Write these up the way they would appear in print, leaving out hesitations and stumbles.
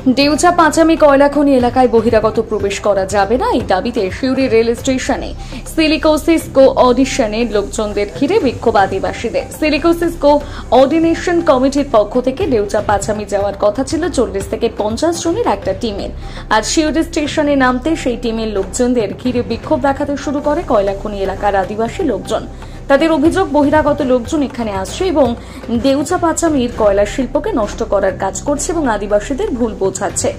দেউচা পাঁচামি কয়লা খনি এলাকায় বহিরাগত প্রবেশ করা যাবে না, এই দাবিতে সিউড়ি রেল স্টেশনে সিলিকোসিস কো-অর্ডিনেশনের লোকজনদের ঘিরে বিক্ষোভ আদিবাসীদের। সিলিকোসিস কো-অর্ডিনেশন কমিটির পক্ষ থেকে দেউচা পাঁচামি যাওয়ার কথা ছিল 40 থেকে 50 জনের একটা টিমের। আজ সিউড়ি স্টেশনে নামতে সেই টিমের লোকজনদের ঘিরে বিক্ষোভ দেখাতে শুরু করে কয়লা খনি এলাকার আদিবাসী লোকজন। তাদের অভিযোগ, বহিরাগত লোকজন এখানে আসছে এবং দেউচা পাঁচামির কয়লা শিল্পকে নষ্ট করার কাজ করছে এবং আদিবাসীদের ভুল বোঝাচ্ছে।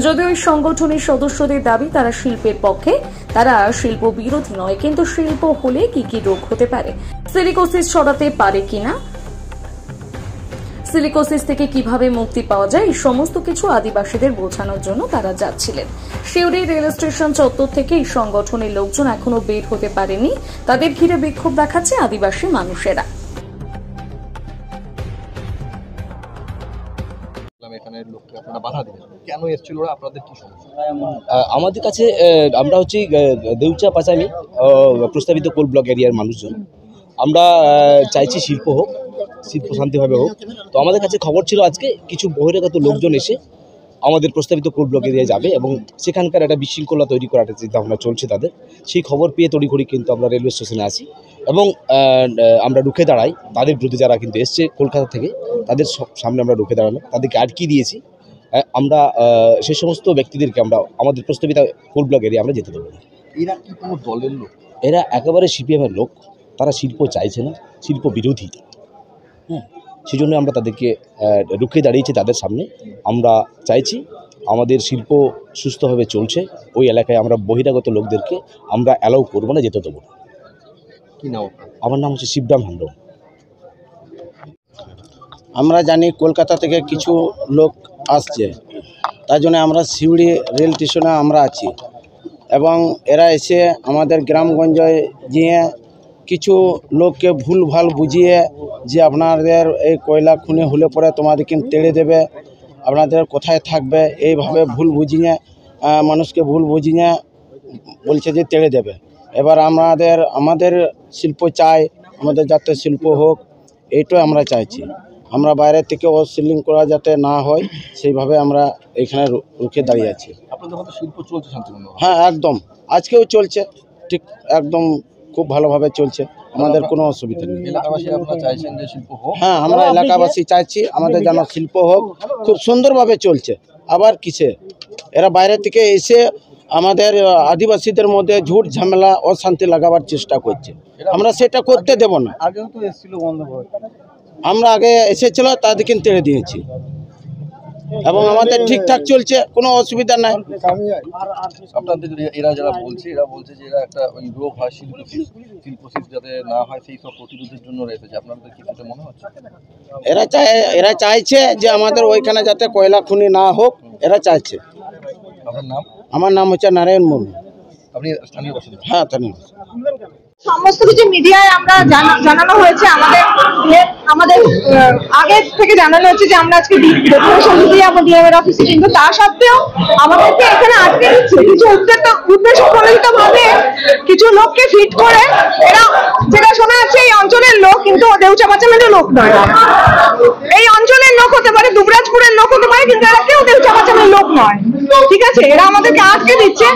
যদিও এই সংগঠনের সদস্যদের দাবি তারা শিল্পের পক্ষে, তারা শিল্প বিরোধী নয়, কিন্তু শিল্প হলে কি কি রোগ হতে পারে, সিলিকোসিস ছড়াতে পারে কিনা, সিলিকোসিস থেকে কিভাবে মুক্তি পাওয়া যায়, এই সমস্ত কিছু আদিবাসীদের বোঝানোর জন্য তারা যাচ্ছিলেন। সিউড়ি রেল স্টেশন চত্বর থেকে এই সংগঠনের লোকজন এখনো বের হতে পারেনি, তাদের ঘিরে বিক্ষোভ দেখাচ্ছে আদিবাসী মানুষেরা। আমাদের কাছে আমরা হচ্ছে দেউচা পাঁচামি প্রস্তাবিত কোল ব্লক এরিয়ার মানুষজন। আমরা চাইছি শিল্প হোক, শিল্প শান্তিভাবে হোক। তো আমাদের কাছে খবর ছিল আজকে কিছু বহিরাগত লোকজন এসে আমাদের প্রস্তাবিত কোল ব্লক এরিয়ায় যাবে এবং সেখানকার একটা বিশৃঙ্খলা তৈরি করার একটা চিন্তাভাবনা চলছে তাদের। সেই খবর পেয়ে তড়িঘড়ি কিন্তু আমরা রেলওয়ে স্টেশনে আসি এবং আমরা রুখে দাঁড়াই তাদের বিরুদ্ধে, যারা কিন্তু এসছে কলকাতা থেকে তাদের সামনে আমরা রুখে দাঁড়ানো, তাদেরকে আটকে দিয়েছি। আমরা সেই সমস্ত ব্যক্তিদেরকে আমরা আমাদের প্রস্তাবিত কোল ব্লক এরিয়া আমরা যেতে দেবো। এরা কি কোনো দলের লোক? এরা একেবারে সিপিএমের লোক, তারা শিল্প চাইছে না, শিল্প বিরোধী। হ্যাঁ, সেই জন্য আমরা তাদেরকে রুখে দাঁড়িয়েছি তাদের সামনে। আমরা চাইছি আমাদের শিল্প সুস্থভাবে চলছে, ওই এলাকায় আমরা বহিরাগত লোকদেরকে আমরা অ্যালাউ করবো না, যেতে দেবো। কি নাম? আমার নাম হচ্ছে শিবরাম হান্ডম। আমরা জানি কলকাতা থেকে কিছু লোক আসছে, তার জন্য আমরা সিউড়ি রেল স্টেশনে আমরা আছি এবং এরা এসে আমাদের গ্রামগঞ্জে গিয়ে কিছু লোককে ভুলভাল বুঝিয়ে যে আপনাদের এই কয়লা খুনি হলে পরে তোমাদেরকে তেড়ে দেবে, আপনাদের কোথায় থাকবে, এইভাবে ভুল বুঝিয়ে মানুষকে ভুল বুঝিয়ে বলছে যে তেড়ে দেবে। এবার আমাদের শিল্প চাই, আমাদের যাতে শিল্প হোক, এইটাই আমরা চাইছি। আমরা বাইরে থেকে অশিলিং করা যাতে না হয় সেইভাবে আমরা এখানে রুখে দাঁড়িয়ে আছি। আপনাদের মতো শিল্প চলছে শান্তিপূর্ণ? হ্যাঁ, একদম, আজকেও চলছে, ঠিক একদম খুব ভালোভাবে চলছে, আমাদের কোনো অসুবিধা নেই। এলাকাবাসী আপনারা চাইছেন যে শিল্প হোক? হ্যাঁ, আমরা এলাকাবাসী চাইছি আমাদের যেন শিল্প হোক, খুব সুন্দরভাবে চলছে। আবার কিসে এরা বাইরে থেকে এসে আমাদের আদিবাসীদের মধ্যে ঝুট ঝামেলা অশান্তি লাগাবার চেষ্টা করছে, আমরা সেটা করতে দেব না। আগেও তো এসেছিল বন্ধ করে, আমরা আগে এসেছিল তাদেরকে তেড়ে দিয়েছি এবং আমাদের ঠিকঠাক চলছে, কোনো অসুবিধা নাই। আপনাদের এরা যারা বলছে, এরা বলছে যে এরা একটা ওই রোগ হয় সিলিকোসিস যাতে না হয় সেই সব প্রতিরোধের জন্য এসেছে। আপনাদের কি সেটা মনে হচ্ছে? এরা চাইছে যে আমাদের ওইখানে যাতে কয়লা খনি না হোক, এরা চাইছে। আপনার নাম? আমার নাম হচ্ছে নারায়ণ মুর্মু। আপনি স্থানীয় বাসিন্দা? হ্যাঁ, স্থানীয়। সমস্ত কিছু মিডিয়ায় আমরা জানানো হয়েছে, আমাদের আগে থেকে জানানো হচ্ছে যে আমরা আজকে ডেপুটেশন দিতে যাবো ডিএমের অফিসে, কিন্তু তা সত্ত্বেও আমাদেরকে এখানে আটকে দিচ্ছে কিছু উদ্দেশ্য প্রণোদিত ভাবে কিছু লোককে ফিট করে। এরা যেটা শোনা যাচ্ছে এই অঞ্চলের লোক, কিন্তু দেউচা পাঁচামির লোক নয়। এই অঞ্চলের লোক হতে পারে, দুবরাজপুরের লোক হতে পারে, কিন্তু এরা কেউ দেউচা পাঁচামির লোক নয়। ঠিক আছে, এরা আমাদেরকে আটকে দিচ্ছে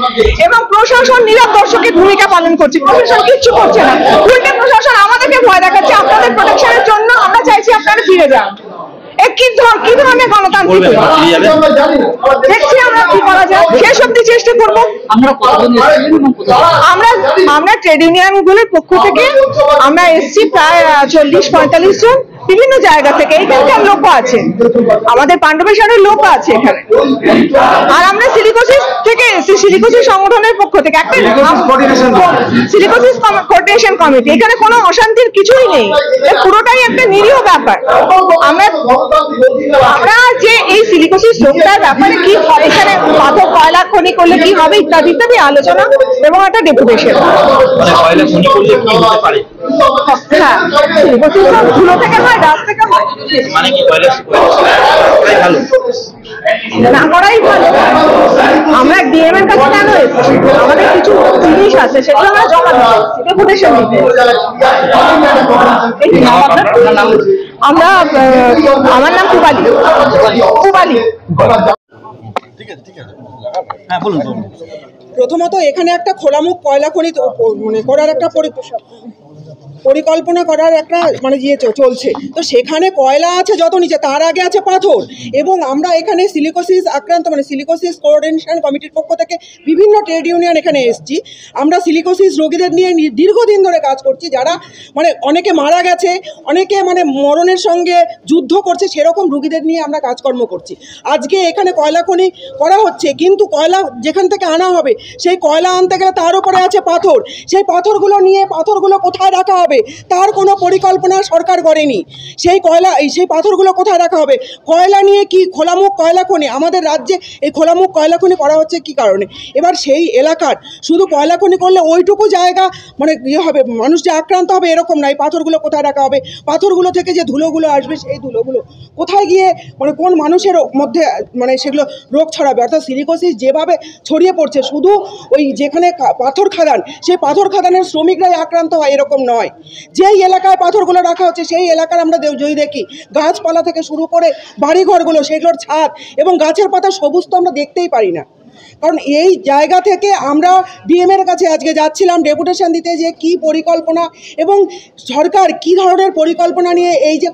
এবং প্রশাসন নীরব দর্শকের ভূমিকা পালন করছে। প্রশাসন কিচ্ছু করছে না, উল্টে প্রশাসন আমাদেরকে ভয় দেখাচ্ছে। আপনাদের প্রোটেকশনের জন্য আমরা চাইছি আপনারা ফিরে যান। কি ধরনের গণতান্ত্রিক দেখছি আমরা কি করা যায় শেষ অব্দি চেষ্টা করবো। আমরা ট্রেড ইউনিয়ন গুলির পক্ষ থেকে আমরা এসছি প্রায় 40-45 জন, বিভিন্ন জায়গা থেকে। এখানকার লোক আছে, আমাদের পাণ্ডবেশ্বরের লোক আছে এখানে। আর আমরা সিলিকোসিস থেকে এসেছি, সিলিকোসিস সংগঠনের পক্ষ থেকে একটা সিলিকোসিস কোঅর্ডিনেশন কমিটি। এখানে কোনো অশান্তির কিছুই নেই, পুরোটাই একটা নিরীহ ব্যাপার। আমরা যে এই সিলিকোসিস রোগটার ব্যাপারে কি হয়, এখানে মাধব কয়লা খনি করলে কি হবে ইত্যাদি ইত্যাদি আলোচনা এবং একটা ডেপুটেশন। হ্যাঁ, সিলিকোসিস ধুলো থেকে হয়, ডাস্ট থেকে হয়, না করাই ভালো। আমরা ডিএম এর কাছে কেন এসেছি, আমাদের কিছু জিনিস আছে সেগুলো আমরা জমা দিতে এসেছি, ডেপুটেশন দিতে। আমার নাম পুবালি। হ্যাঁ বলুন। প্রথমত এখানে একটা খোলামুখ কয়লা খনি মানে করার একটা পরিকল্পনা করার একটা মানে চলছে, তো সেখানে কয়লা আছে যত নিচে, তার আগে আছে পাথর। এবং আমরা এখানে সিলিকোসিস আক্রান্ত মানে সিলিকোসিস কোঅর্ডিনেশন কমিটির পক্ষ থেকে বিভিন্ন ট্রেড ইউনিয়ন এখানে এসেছি। আমরা সিলিকোসিস রোগীদের নিয়ে দীর্ঘদিন ধরে কাজ করছি, যারা মানে অনেকে মারা গেছে, অনেকে মানে মরণের সঙ্গে যুদ্ধ করছে, সেরকম রোগীদের নিয়ে আমরা কাজকর্ম করছি। আজকে এখানে কয়লা খনি করা হচ্ছে, কিন্তু কয়লা যেখান থেকে আনা হবে সেই কয়লা আনতে গেলে তার উপরে আছে পাথর। সেই পাথরগুলো নিয়ে পাথরগুলো কোথায় রাখা হবে তার কোনো পরিকল্পনা সরকার করেনি। সেই পাথরগুলো কোথায় রাখা হবে? কয়লা নিয়ে কি খোলামুখ কয়লা খনি আমাদের রাজ্যে এই খোলামুখ কয়লা খনি করা হচ্ছে কি কারণে? এবার সেই এলাকার শুধু কয়লা খনি করলে ওইটুকু জায়গা মানে হবে, মানুষ যে আক্রান্ত হবে এরকম নয়। পাথরগুলো কোথায় রাখা হবে? পাথরগুলো থেকে যে ধুলোগুলো আসবে সেই ধুলোগুলো কোথায় গিয়ে মানে কোন মানুষের মধ্যে মানে সেগুলো রোগ ছড়াবে? অর্থাৎ সিলিকোসিস যেভাবে ছড়িয়ে পড়ছে, শুধু ওই যেখানে পাথর খাদান সেই পাথর খাদানের শ্রমিকরাই আক্রান্ত হয় এরকম নয়। যেই এলাকায় পাথরগুলো রাখা হচ্ছে সেই এলাকার আমরা যদি দেখি গাছপালা থেকে শুরু করে বাড়িঘরগুলো, সেগুলোর ছাদ এবং গাছের পাতা সবুজ তো আমরা দেখতেই পারি না। কারণ এই জায়গা থেকে আমরা ডিএমের কাছে আজকে যাচ্ছিলাম ডেপুটেশন দিতে, যে কি পরিকল্পনা এবং সরকার কি ধরনের পরিকল্পনা নিয়ে এই যে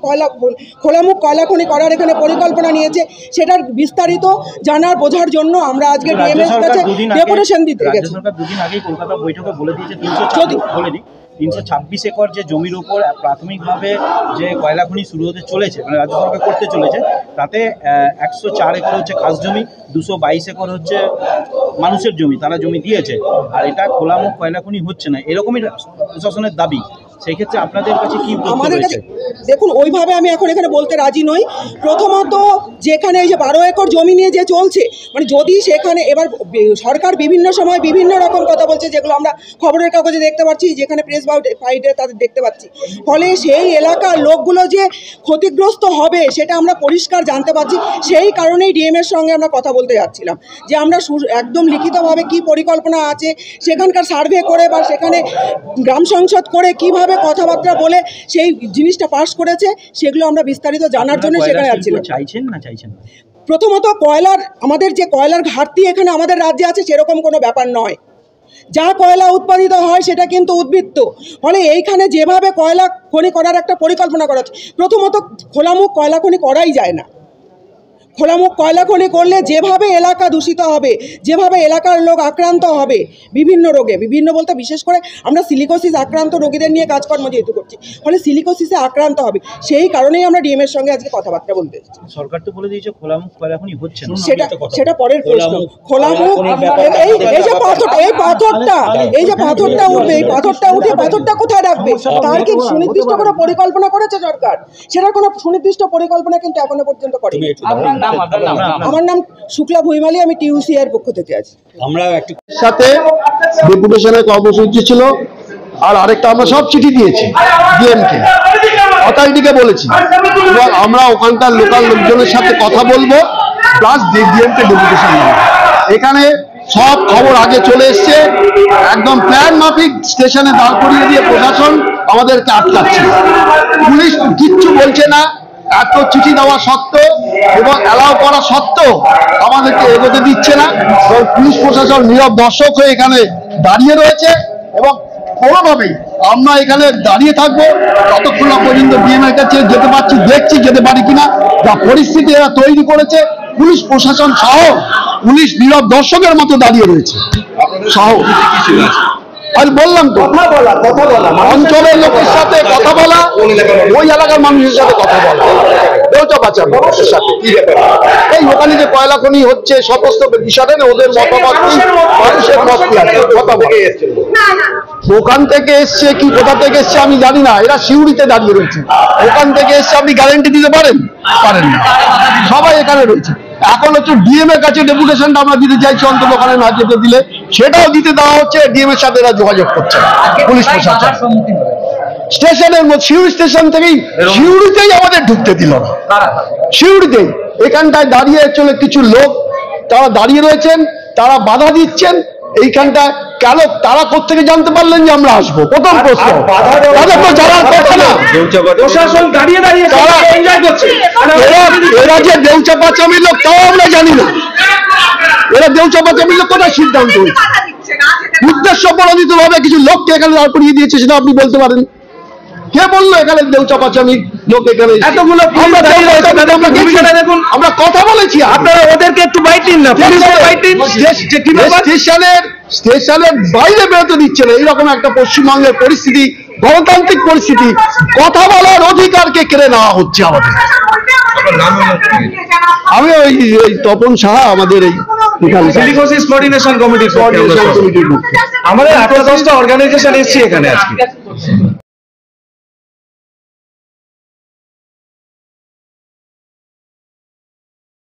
খোলামুখ কয়লা খনি করার এখানে পরিকল্পনা নিয়েছে সেটার বিস্তারিত জানার বোঝার জন্য আমরা আজকে ডিএমের কাছে ডেপুটেশন দিতে গেছি। সরকার দুদিন আগেই কলকাতা বৈঠকে বলে দিয়েছে 326 একর যে জমির উপর প্রাথমিকভাবে যে কয়লা খনি শুরু হতে চলেছে, মানে রাজ্য সরকার করতে চলেছে, তাতে 104 একর হচ্ছে খাস জমি, 222 একর হচ্ছে মানুষের জমি, তারা জমি দিয়েছে। আর এটা খোলামুখ কয়লা খনি হচ্ছে না, এরকমই প্রশাসনের দাবি। সেই ক্ষেত্রে আপনাদের কাছে কি আমাদের কাছে দেখুন, ওইভাবে আমি এখন এখানে বলতে রাজি নই। প্রথমত যেখানে এই যে 12 একর জমি নিয়ে যে চলছে, মানে যদি সেখানে এবার সরকার বিভিন্ন সময় বিভিন্ন রকম কথা বলছে, যেগুলো আমরা খবরের কাগজে দেখতে পাচ্ছি, যেখানে প্রেস ফাইটে তাদের দেখতে পাচ্ছি, ফলে সেই এলাকার লোকগুলো যে ক্ষতিগ্রস্ত হবে সেটা আমরা পরিষ্কার জানতে পারছি। সেই কারণেই ডিএমের সঙ্গে আমরা কথা বলতে যাচ্ছিলাম, যে আমরা একদম লিখিতভাবে কি পরিকল্পনা আছে সেখানকার সার্ভে করে বা সেখানে গ্রাম সংসদ করে কিভাবে কথাবার্তা বলে সেই জিনিসটা পাস করেছে সেগুলো আমরা বিস্তারিত জানার জন্য সেখানে যাচ্ছিলাম। চাইছেন না চাইছেন? প্রথমত আমাদের যে কয়লার ঘাটতি এখানে আমাদের রাজ্যে আছে সেরকম কোনো ব্যাপার নয়। যা কয়লা উৎপাদিত হয় সেটা কিন্তু উদ্বৃত্ত, ফলে এইখানে যেভাবে কয়লা খনি করার একটা পরিকল্পনা করা হচ্ছে, প্রথমত খোলামুখ কয়লা খনি করাই যায় না। খোলামুখ কয়লা খনি করলে যেভাবে এলাকা দূষিত হবে, যেভাবে এলাকার লোক আক্রান্ত হবে বিভিন্ন রোগে, বিভিন্ন বলতে বিশেষ করে আমরা সিলিকোসিস আক্রান্ত রোগীদের নিয়ে কাজকর্ম যেহেতু করছি, ফলে সিলিকোসিসে আক্রান্ত হবে। সেই কারণেই আমরা ডিএমের সঙ্গে আজকে কথাবার্তা বলতে এসেছি। সরকার তো বলে দিয়েছে খোলামুখ কয়লা খনি হচ্ছে না, সেটা পরের প্রশ্ন। খোলামুখ এই যে পাথরটা উঠবে, এই পাথরটা উঠে পাথরটা কোথায় রাখবে তার কি সুনির্দিষ্ট কোনো পরিকল্পনা করেছে সরকার? সেটার কোনো সুনির্দিষ্ট পরিকল্পনা কিন্তু এখনো পর্যন্ত করেনি। আমার নাম শুক্লা ভুইমালি, আমি টিউসি এর পক্ষ থেকে আছি। আমরা একটু সাথে ডেপুটেশনের কর্মসূচি ছিল, আর আরেকটা আমরা সব চিঠি দিয়েছি ডিএমকে, অথরিটিকে বলেছি, এবং আমরা ওখানকার লোকাল লোকজনের সাথে কথা বলবো, প্লাস ডিএমকে ডেপুটেশন দেবো। এখানে সব খবর আগে চলে এসছে, একদম প্ল্যান মাফিক স্টেশনে দাঁড় করিয়ে দিয়ে প্রশাসন আমাদেরকে আটকাচ্ছে, পুলিশ কিচ্ছু বলছে না। এত চিঠি দেওয়া সত্ত্বেও এবং অ্যালাউ করা সত্ত্বেও আমাদেরকে এগোতে দিচ্ছে না, এবং পুলিশ প্রশাসন নীরব দর্শক হয়ে এখানে দাঁড়িয়ে রয়েছে। এবং কোনোভাবেই আমরা এখানে দাঁড়িয়ে থাকবো ততক্ষণ না পর্যন্ত ডিএমের কাছে যেতে পারছি, দেখছি যেতে পারি কিনা। যা পরিস্থিতি এরা তৈরি করেছে, পুলিশ প্রশাসন সহ পুলিশ নীরব দর্শকের মতো দাঁড়িয়ে রয়েছে সহ। আমি বললাম তো, কথা বলা অঞ্চলের লোকের সাথে কথা বলা, ওই এলাকার মানুষের সাথে কথা বলা, দেউচা বাঁচার মানুষের সাথে এই ওখানে যে কয়লা খনি হচ্ছে সমস্ত বিষয়টা না, ওদের মতামত মানুষের মত কি আছে কথা বলে। ওখান থেকে এসছে কি কোথা থেকে এসছে আমি জানি না, এরা শিউড়িতে দাঁড়িয়ে রয়েছে। ওখান থেকে এসছে আপনি গ্যারেন্টি দিতে পারেন না, সবাই এখানে রয়েছে। এখন হচ্ছে ডিএম এর কাছে ডেপুটেশনটা আমরা দিতে চাইছি, অন্তত ওখানে না যেতে দিলে সেটাও দিতে দেওয়া হচ্ছে। ডিএম এর সাথে এরা যোগাযোগ করছে পুলিশ প্রশাসন। স্টেশনের মধ্যে শিউড়ি স্টেশন থেকেই, শিউড়িতেই আমাদের ঢুকতে দিল না, শিউড়িতেই। এখানটায় দাঁড়িয়ে চলে কিছু লোক, তারা দাঁড়িয়ে রয়েছেন, তারা বাধা দিচ্ছেন। এইখানটায় কেন তারা কোত্থেকে জানতে পারলেন যে আমরা আসবো? প্রথম প্রশ্ন। তাদের তো জানার কথা না। প্রশাসন দাঁড়িয়ে দাঁড়িয়ে তারা এনজয় করছে। এরা যে দেউচা পাচামির লোক তাও আমরা জানি না। এরা দেউচা পাচামির লোক কোথায় সিদ্ধান্ত হয়েছে? উদ্দেশ্য প্রণোদিত ভাবে কিছু লোককে এখানে দাঁড় করিয়ে দিয়েছে, সেটা আপনি বলতে পারেন? কে বললো এখানে দেউচা পাচামি লোক এখানে? এতগুলো আমরা কথা বলেছি, আপনারা ওদেরকে একটু বাইট দিন না, স্টেশনের বাইরে বেরোতে দিচ্ছে না। এইরকম একটা পশ্চিমবঙ্গের পরিস্থিতি, গণতান্ত্রিক পরিস্থিতি, কথা বলার অধিকারকে কেড়ে নেওয়া হচ্ছে আমাদের। আমি ওই তপন সাহা, আমাদের এই সিলিকোসিস কোঅর্ডিনেশন কমিটির কমিটির আমাদের 8-10টা অর্গানাইজেশন এসেছে এখানে আজকে।